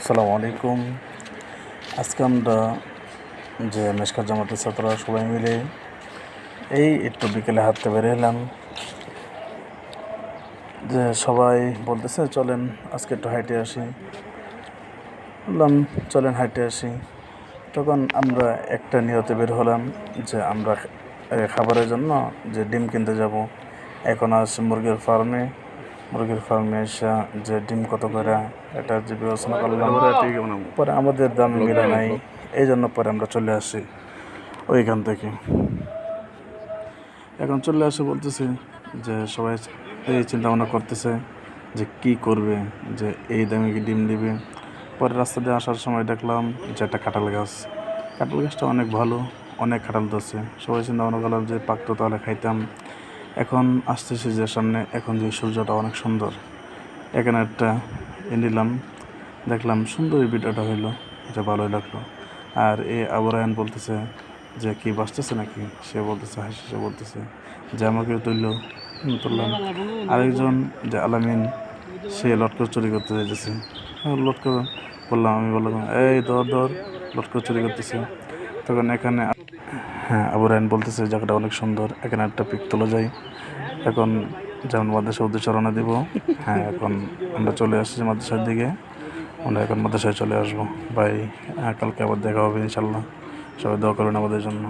আসসালামু আলাইকুম। আজকে আমরা যে মেশকাত জামাতের ছাত্ররা সবাই মিলে এই একটু বিকেলে হাঁটতে বের এলাম। যে সবাই বলতেছে চলেন আজকে একটু হাঁটে আসি। বললাম চলেন হাঁটে আসি। তখন আমরা একটা নিয়তে বের হলাম যে আমরা খাবারের জন্য যে ডিম কিনতে যাব। এখন আসছে মুরগির ফার্মে এসে যে ডিম কত করে এটা যে বিবেচনা করলাম, পরে আমাদের দামে মিলে নাই, এই জন্য পরে আমরা চলে আসি ওইখান থেকে। এখন চলে আসে বলতেছে যে সবাই এই চিন্তা ভাবনা করতেছে যে কি করবে, যে এই দামে কি ডিম দিবে। পরে রাস্তা দিয়ে আসার সময় দেখলাম যে একটা কাঁঠাল গাছটা অনেক ভালো, অনেক কাঁঠাল ধরছে। সবাই চিন্তা ভাবনা করলাম যে পাকতো তাহলে খাইতাম। এখন আসতেছে যে সামনে, এখন যে সূর্যটা অনেক সুন্দর, এখানে একটা নিলাম, দেখলাম সুন্দর এই ভিডিওটা হইলো, যে ভালোই লাগলো। আর এই আবরায়ন বলতেছে যে কি বাঁচতেছে নাকি, সে বলতেছে যে আমাকে তুললাম। আরেকজন যে আলামিন, সে লটকর চুরি করতে যাইতেছে। লটকর আমি বললাম এই ধর লটকর চুরি করতেছে। তখন এখানে আবরায়ন বলতেছে জায়গাটা অনেক সুন্দর, এখানে একটা পিক তোলা যায়। এখন যেমন মাদ্রাসা উদ্দেশ্যে রওনা দিব। এখন আমরা চলে আসছি মাদ্রাসার দিকে। আমরা এখন মাদ্রাসায় চলে আসবো। কালকে আবার দেখা হবে ইনশাল্লাহ। সবাই দোয়া করবেন আমাদের জন্য।